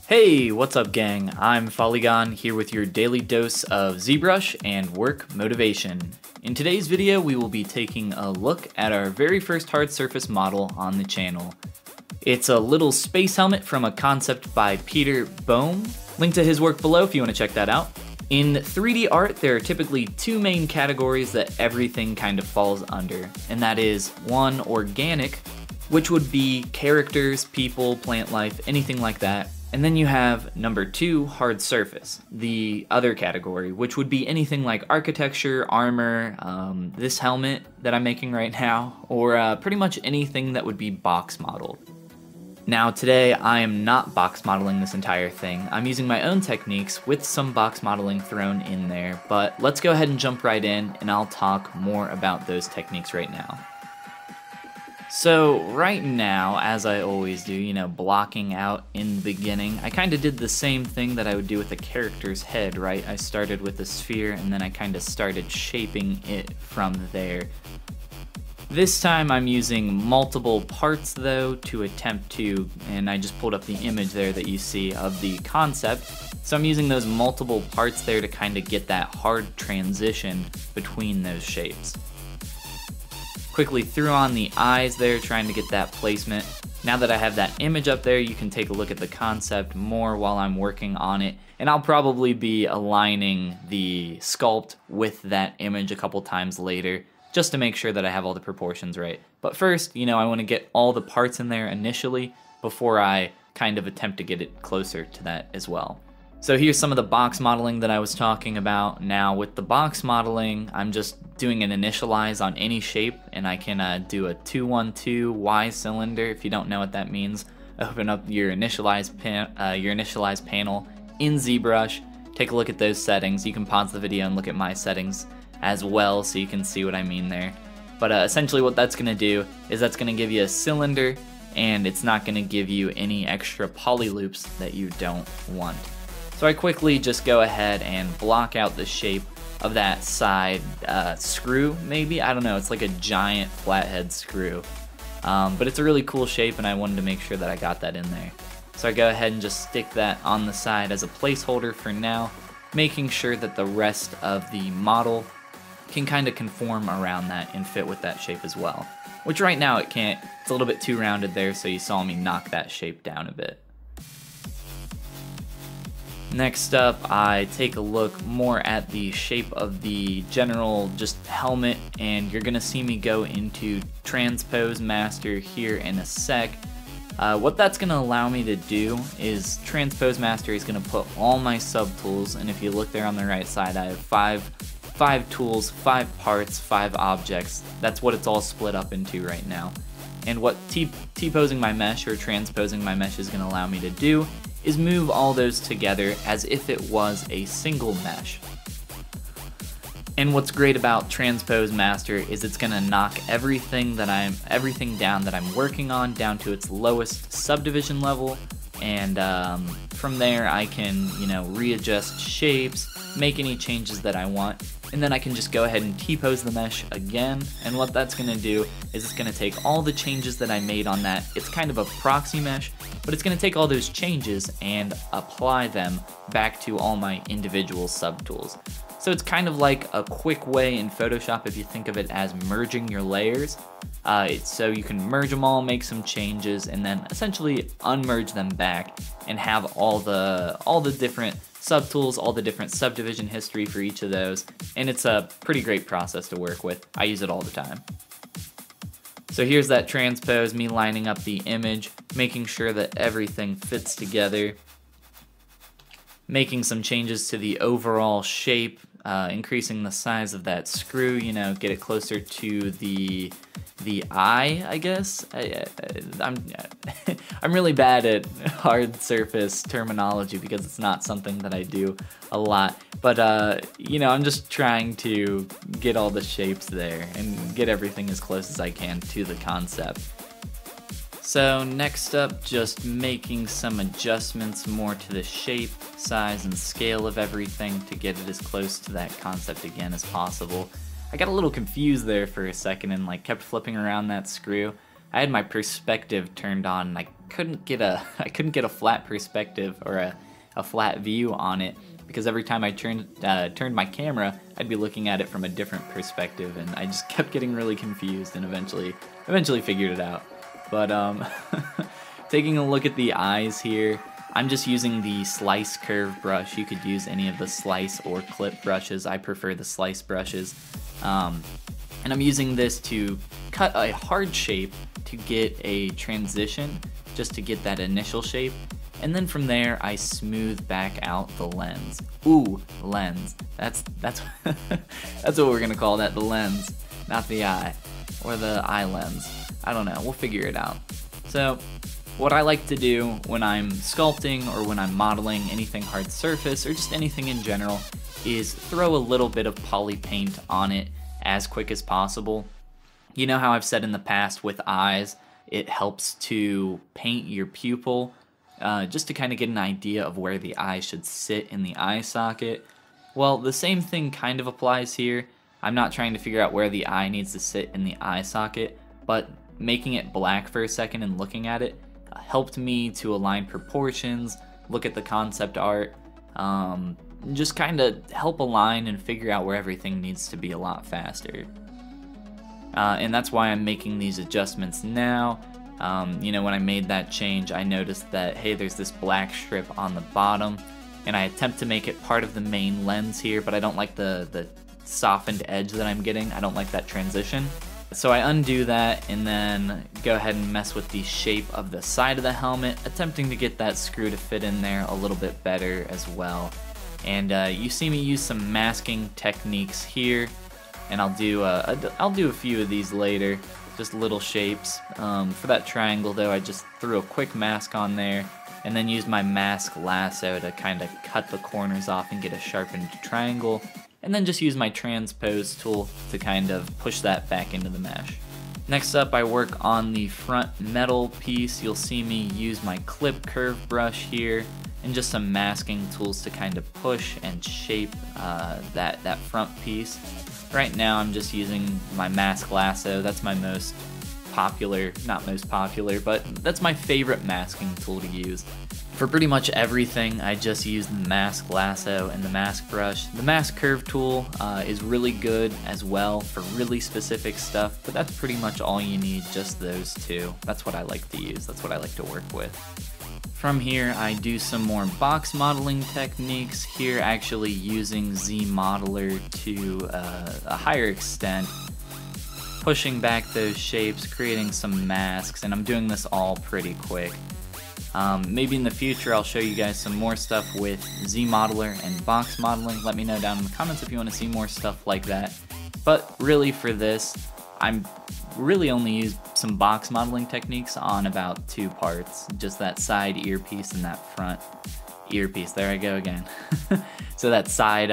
Hey, what's up gang? I'm Follygon here with your daily dose of ZBrush and work motivation. In today's video we will be taking a look at our very first hard surface model on the channel. It's a little space helmet from a concept by Peter Boehm. Link to his work below if you want to check that out. In 3D art, there are typically two main categories that everything kind of falls under, and that is one, organic, which would be characters, people, plant life, anything like that. And then you have number two, hard surface, the other category, which would be anything like architecture, armor, this helmet that I'm making right now, or pretty much anything that would be box modeled. Now today I am not box modeling this entire thing. I'm using my own techniques with some box modeling thrown in there, but let's go ahead and jump right in and I'll talk more about those techniques right now. So right now, as I always do, blocking out in the beginning, I kind of did the same thing that I would do with a character's head, right? I started with a sphere and then I kind of started shaping it from there. This time I'm using multiple parts though to attempt to, and I just pulled up the image there that you see of the concept. So I'm using those multiple parts there to kind of get that hard transition between those shapes. Quickly threw on the eyes there, trying to get that placement. Now that I have that image up there, you can take a look at the concept more while I'm working on it. And I'll probably be aligning the sculpt with that image a couple times later, just to make sure that I have all the proportions right. But first, I want to get all the parts in there initially before I kind of attempt to get it closer to that as well. So here's some of the box modeling that I was talking about. Now with the box modeling, I'm just doing an initialize on any shape, and I can do a 212 Y cylinder. If you don't know what that means, open up your initialize panel in ZBrush, take a look at those settings. You can pause the video and look at my settings as well so you can see what I mean there. But essentially what that's going to do is that's going to give you a cylinder, and it's not going to give you any extra poly loops that you don't want. So I quickly just go ahead and block out the shape of that side screw, maybe? I don't know, it's like a giant flathead screw. But it's a really cool shape and I wanted to make sure that I got that in there. So I go ahead and just stick that on the side as a placeholder for now, making sure that the rest of the model can kind of conform around that and fit with that shape as well. Which right now it can't, it's a little bit too rounded there, so you saw me knock that shape down a bit. Next up, I take a look more at the shape of the general just helmet, and you're gonna see me go into Transpose Master here in a sec. What that's gonna allow me to do is Transpose Master is gonna put all my subtools, and if you look there on the right side, I have five tools, 5 parts, 5 objects. That's what it's all split up into right now. And what T-posing my mesh or transposing my mesh is gonna allow me to do is move all those together as if it was a single mesh. And what's great about Transpose Master is it's gonna knock everything down that I'm working on down to its lowest subdivision level, and from there I can readjust shapes, make any changes that I want, and then I can just go ahead and T-pose the mesh again. And what that's gonna do is it's gonna take all the changes that I made on that. It's kind of a proxy mesh, but it's gonna take all those changes and apply them back to all my individual subtools. So it's kind of like a quick way in Photoshop if you think of it as merging your layers. So you can merge them all, make some changes, and then essentially unmerge them back and have all the different subtools, all the different subdivision history for each of those, and it's a pretty great process to work with. I use it all the time. So here's that transpose, me lining up the image, making sure that everything fits together, making some changes to the overall shape, increasing the size of that screw, get it closer to the eye, I guess. I'm really bad at hard surface terminology because it's not something that I do a lot. But, I'm just trying to get all the shapes there and get everything as close as I can to the concept. So next up, just making some adjustments more to the shape, size, and scale of everything to get it as close to that concept again as possible. I got a little confused there for a second and kept flipping around that screw. I had my perspective turned on and I couldn't get a flat perspective or a flat view on it, because every time I turned my camera, I'd be looking at it from a different perspective, and I just kept getting really confused and eventually figured it out. But taking a look at the eyes here, I'm just using the slice curve brush. You could use any of the slice or clip brushes. I prefer the slice brushes. And I'm using this to cut a hard shape to get a transition, just to get that initial shape. And then from there, I smooth back out the lens. Ooh, lens. That's that's what we're gonna call that, the lens, not the eye, or the eye lens. I don't know, we'll figure it out. So, what I like to do when I'm sculpting or when I'm modeling anything hard surface or just anything in general is throw a little bit of poly paint on it as quick as possible. You know how I've said in the past with eyes, it helps to paint your pupil just to kind of get an idea of where the eye should sit in the eye socket. Well, the same thing kind of applies here. I'm not trying to figure out where the eye needs to sit in the eye socket, but making it black for a second and looking at it helped me to align proportions, look at the concept art, just kind of help align and figure out where everything needs to be a lot faster. And that's why I'm making these adjustments now. You know, when I made that change, I noticed that, hey, there's this black strip on the bottom, and I attempt to make it part of the main lens here, but I don't like the softened edge that I'm getting. I don't like that transition. So I undo that and then go ahead and mess with the shape of the side of the helmet, attempting to get that screw to fit in there a little bit better as well. And you see me use some masking techniques here, and I'll do a few of these later, just little shapes. For that triangle though, I just threw a quick mask on there and then used my mask lasso to kind of cut the corners off and get a sharpened triangle, and then just use my transpose tool to kind of push that back into the mesh. Next up, I work on the front metal piece. You'll see me use my clip curve brush here and just some masking tools to kind of push and shape that front piece. Right now I'm just using my mask lasso. That's my most popular, not most popular, but that's my favorite masking tool to use. For pretty much everything, I just use the mask lasso and the mask brush. The mask curve tool is really good as well for really specific stuff, but that's pretty much all you need, just those two. That's what I like to use, that's what I like to work with. From here, I do some more box modeling techniques, here actually using ZModeler to a higher extent, pushing back those shapes, creating some masks, and I'm doing this all pretty quick. Maybe in the future I'll show you guys some more stuff with ZModeler and box modeling. Let me know down in the comments if you want to see more stuff like that. But really for this, I'm really only used some box modeling techniques on about 2 parts. Just that side earpiece and that front earpiece. There I go again. So that side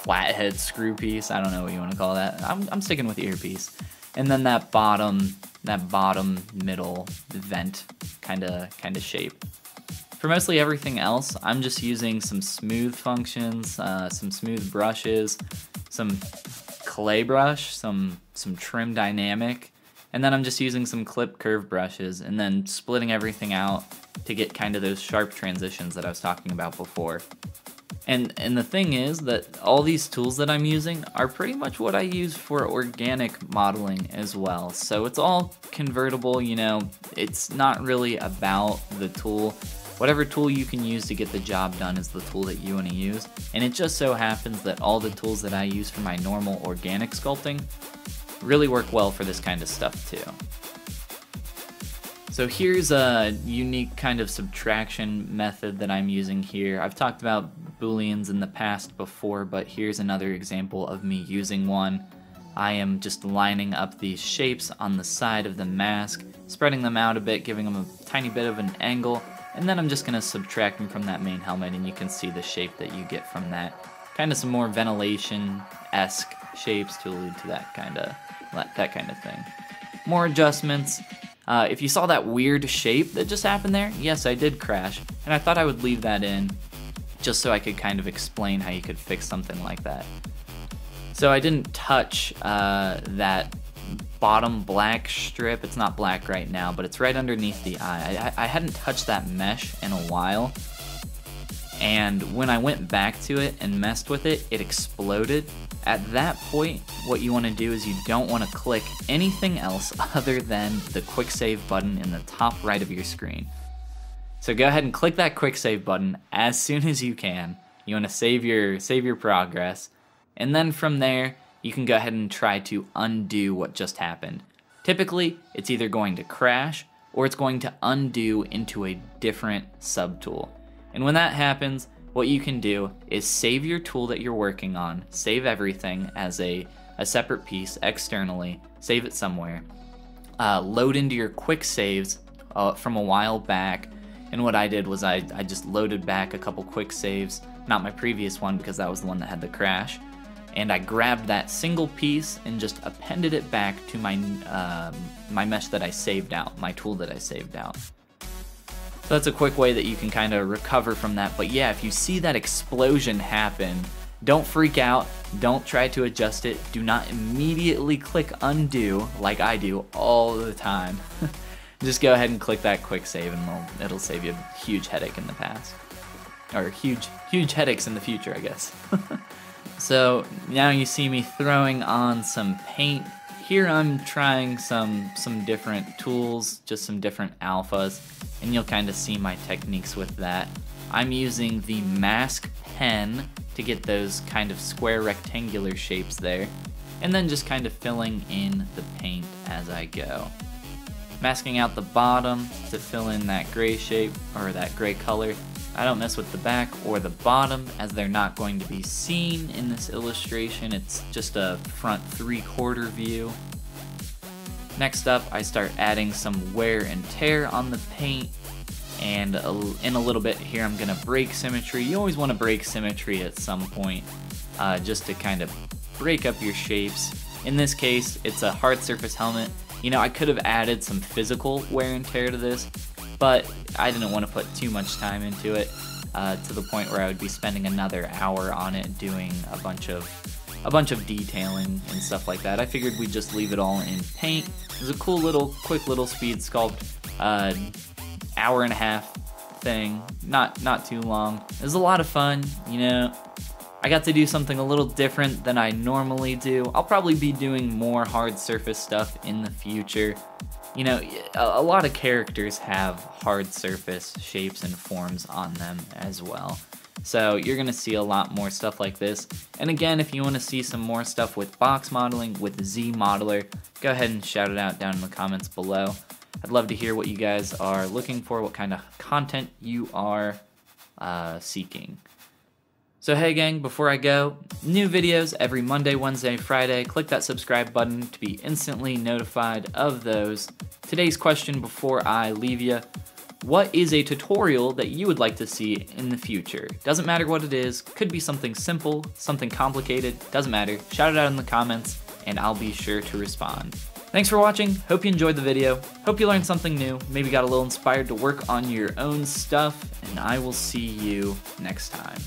flathead screw piece, I don't know what you want to call that. I'm sticking with earpiece. And then that bottom middle vent kind of shape. For mostly everything else, I'm just using some smooth functions, some smooth brushes, some clay brush, some trim dynamic, and then I'm just using some clip curve brushes and then splitting everything out to get kind of those sharp transitions that I was talking about before. And the thing is that all these tools that I'm using are pretty much what I use for organic modeling as well. So it's all convertible, you know, it's not really about the tool. Whatever tool you can use to get the job done is the tool that you want to use. And it just so happens that all the tools that I use for my normal organic sculpting really work well for this kind of stuff too. So here's a unique kind of subtraction method that I'm using here. I've talked about booleans in the past before, but here's another example of me using one. I am just lining up these shapes on the side of the mask, spreading them out a bit, giving them a tiny bit of an angle, and then I'm just going to subtract them from that main helmet, and you can see the shape that you get from that. Kind of some more ventilation-esque shapes to allude to that kind of thing. More adjustments. If you saw that weird shape that just happened there, yes, I did crash, and I thought I would leave that in just so I could kind of explain how you could fix something like that. So I didn't touch that bottom black strip. It's not black right now, but it's right underneath the eye. I hadn't touched that mesh in a while, and when I went back to it and messed with it, it exploded. At that point, what you want to do is you don't want to click anything else other than the quick save button in the top right of your screen. So go ahead and click that quick save button as soon as you can. You want to save your progress, and then from there you can go ahead and try to undo what just happened. Typically, it's either going to crash or it's going to undo into a different subtool. And when that happens, what you can do is save your tool that you're working on, save everything as a separate piece externally, save it somewhere, load into your quick saves from a while back. And what I did was I just loaded back a couple quick saves, not my previous one because that was the one that had the crash, and I grabbed that single piece and just appended it back to my my mesh that I saved out, my tool that I saved out. So that's a quick way that you can kind of recover from that. But yeah, if you see that explosion happen, don't freak out, don't try to adjust it, do not immediately click undo like I do all the time. Just go ahead and click that quick save and it'll save you a huge headache in the past. Or huge headaches in the future, I guess. So now you see me throwing on some paint. Here I'm trying some different tools, just some different alphas, and you'll kind of see my techniques with that. I'm using the mask pen to get those kind of square rectangular shapes there, and then just kind of filling in the paint as I go. Masking out the bottom to fill in that gray shape, or that gray color. I don't mess with the back or the bottom as they're not going to be seen in this illustration. It's just a front 3/4 view. Next up, I start adding some wear and tear on the paint, and in a little bit here I'm gonna break symmetry. You always want to break symmetry at some point, just to kind of break up your shapes. In this case, it's a hard surface helmet. You know, I could have added some physical wear and tear to this, but I didn't want to put too much time into it, to the point where I would be spending another hour on it doing a bunch of detailing and stuff like that. I figured we'd just leave it all in paint. It was a cool little, quick little speed sculpt, hour and a half thing, not too long. It was a lot of fun, you know. I got to do something a little different than I normally do. I'll probably be doing more hard surface stuff in the future. You know, a lot of characters have hard surface shapes and forms on them as well. So you're gonna see a lot more stuff like this. And again, if you wanna see some more stuff with box modeling, with ZModeler, go ahead and shout it out down in the comments below. I'd love to hear what you guys are looking for, what kind of content you are seeking. So hey gang, before I go, new videos every Monday, Wednesday, Friday. Click that subscribe button to be instantly notified of those. Today's question before I leave you: what is a tutorial that you would like to see in the future? Doesn't matter what it is, could be something simple, something complicated, doesn't matter. Shout it out in the comments and I'll be sure to respond. Thanks for watching, hope you enjoyed the video, hope you learned something new, maybe got a little inspired to work on your own stuff, and I will see you next time.